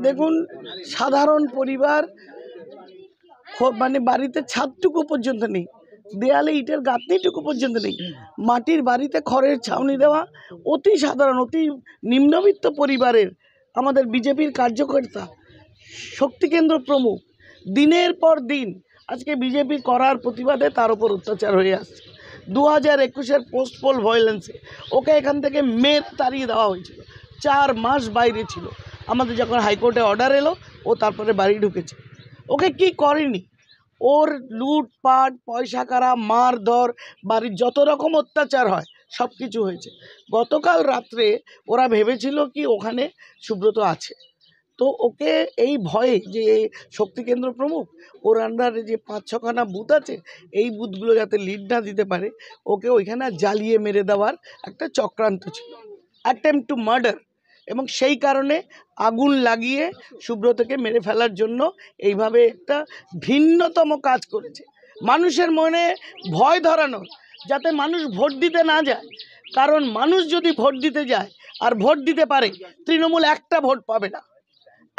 দেখুন, সাধারণ পরিবার মানে বাড়িতে ছাদটুকু পর্যন্ত নেই, দেয়ালে ইটের গাঁথনিটুকু পর্যন্ত নেই, মাটির বাড়িতে খড়ের ছাউনি দেওয়া অতি সাধারণ অতি নিম্নবিত্ত পরিবারের আমাদের বিজেপির কার্যকর্তা শক্তিকেন্দ্র প্রমুখ দিনের পর দিন আজকে বিজেপি করার প্রতিবাদে তার উপর অত্যাচার হয়ে আসছে। 2021-এর পোস্ট পোল ভায়োলেন্সে ওকে এখান থেকে মেরে তাড়িয়ে দেওয়া হয়েছিল। 4 মাস বাইরে ছিল। আমাদের যখন হাইকোর্টে অর্ডার এলো ও তারপরে বাড়ি ঢুকেছে। ওকে কি করেনি? ওর লুটপাট, পয়সা কারা, মারধর, বাড়ির যত রকম অত্যাচার হয় সব কিছু হয়েছে। গতকাল রাত্রে ওরা ভেবেছিল কি ওখানে সুব্রত আছে, তো ওকে এই ভয়ে যে শক্তিকেন্দ্র প্রমুখ ওর আন্ডারে যে 5-6খানা বুথ আছে এই বুথগুলো যাতে লিড না দিতে পারে ওকে ওইখানে জ্বালিয়ে মেরে দেওয়ার একটা চক্রান্ত ছিল, অ্যাটেম্প্ট টু মার্ডার। এবং সেই কারণে আগুন লাগিয়ে সুব্রতকে মেরে ফেলার জন্য এইভাবে একটা ভিন্নতম কাজ করেছে, মানুষের মনে ভয় ধরানোর, যাতে মানুষ ভোট দিতে না যায়। কারণ মানুষ যদি ভোট দিতে যায় আর ভোট দিতে পারে, তৃণমূল একটা ভোট পাবে না,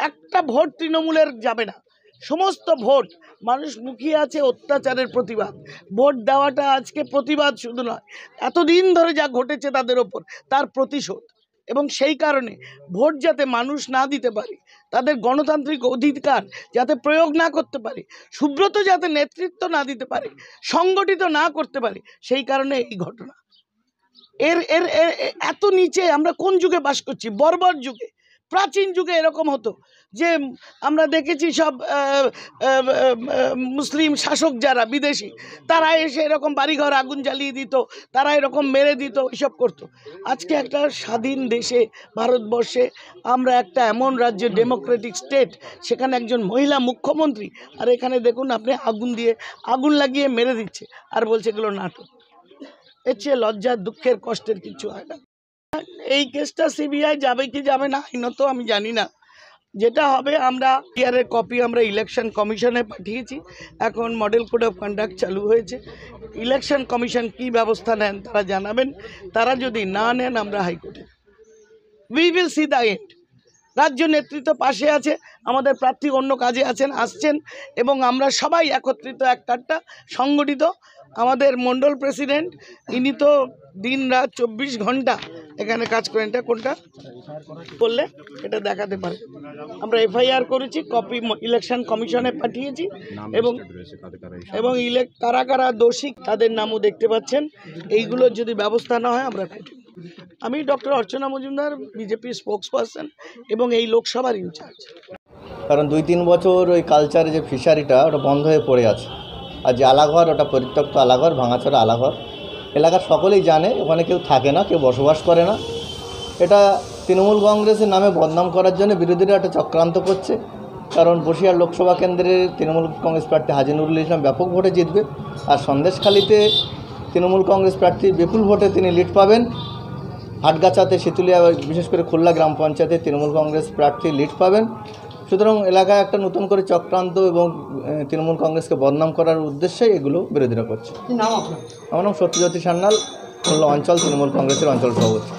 একটা ভোট তৃণমূলের যাবে না। সমস্ত ভোট মানুষ মুখিয়ে আছে অত্যাচারের প্রতিবাদ। ভোট দেওয়াটা আজকে প্রতিবাদ শুধু নয়, এতদিন ধরে যা ঘটেছে তাদের ওপর তার প্রতিশোধ। এবং সেই কারণে ভোট যাতে মানুষ না দিতে পারে, তাদের গণতান্ত্রিক অধিকার যাতে প্রয়োগ না করতে পারে, সুব্রত যাতে নেতৃত্ব না দিতে পারে, সংগঠিত না করতে পারে, সেই কারণে এই ঘটনা। এর এর এত নিচে আমরা কোন যুগে বাস করছি? বর্বর যুগে, প্রাচীন যুগে এরকম হতো যে আমরা দেখেছি সব মুসলিম শাসক যারা বিদেশি তারা এসে এরকম বাড়িঘর আগুন জ্বালিয়ে দিত, তারা এরকম মেরে দিত, এসব করতো। আজকে একটা স্বাধীন দেশে ভারতবর্ষে আমরা একটা এমন রাজ্য, ডেমোক্রেটিক স্টেট, সেখানে একজন মহিলা মুখ্যমন্ত্রী, আর এখানে দেখুন আপনি আগুন লাগিয়ে মেরে দিচ্ছে আর বলছে এগুলো নাটক। এর চেয়ে লজ্জার, দুঃখের, কষ্টের কিছু হয় না। এই কেসটা সিবিআই যাবে কি যাবে না আইনত আমি জানি না, যেটা হবে আমরা এর কপি আমরা ইলেকশন কমিশনে পাঠিয়েছি। এখন মডেল কোড অফ কন্ডাক্ট চালু হয়েছে, ইলেকশন কমিশন কি ব্যবস্থা নেন তারা জানাবেন। তারা যদি না নেন আমরা হাইকোর্টে, we will see the end. রাজ্য নেতৃত্ব পাশে আছে, আমাদের প্রার্থী অন্য কাজে আসছেন এবং আমরা সবাই একত্রিত এক কাট্টা সংগঠিত। আমাদের মণ্ডল প্রেসিডেন্ট ইনি তো দিন রাত 24 ঘন্টা এখানে কাজ করেন। এটা কোনটা করলে এটা দেখাতে পারে। আমরা এফআইআর করেছি, কপি ইলেকশন কমিশনে পাঠিয়েছি এবং কারা কারা দোষী তাদের নামও দেখতে পাচ্ছেন। এইগুলোর যদি ব্যবস্থা না হয় আমরা আমি ডক্টর অর্চনা মজুমদার, বিজেপি স্পোক্সপারসন এবং এই লোকসভার ইনচার্জ। কারণ 2-3 বছর ওই কালচারে যে ফিশারিটা ওটা বন্ধ হয়ে পড়ে আছে, আর যে আলাঘর ওটা পরিত্যক্ত আলাঘর, ভাঙাচোরা আলাঘর, এলাকার সকলেই জানে ওখানে কেউ থাকে না, কেউ বসবাস করে না। এটা তৃণমূল কংগ্রেসের নামে বদনাম করার জন্য বিরোধীরা একটা চক্রান্ত করছে। কারণ বসিরহাট লোকসভা কেন্দ্রের তৃণমূল কংগ্রেস প্রার্থী হাজি নুরুল ইসলাম ব্যাপক ভোটে জিতবে, আর সন্দেশখালীতে তৃণমূল কংগ্রেস প্রার্থী বিপুল ভোটে তিনি লিড পাবেন। হাটগাছাতে, শীতুলিয়া, বিশেষ করে খুলনা গ্রাম পঞ্চায়েতে তৃণমূল কংগ্রেস প্রার্থী লিড পাবেন। সুতরাং এলাকায় একটা নতুন করে চক্রান্ত এবং তৃণমূল কংগ্রেসকে বদনাম করার উদ্দেশ্যে এগুলো বিরোধীরা করছে। আমার নাম সত্যজ্যোতি সান্যাল, খুলনা অঞ্চল তৃণমূল কংগ্রেসের অঞ্চল সভাপতি।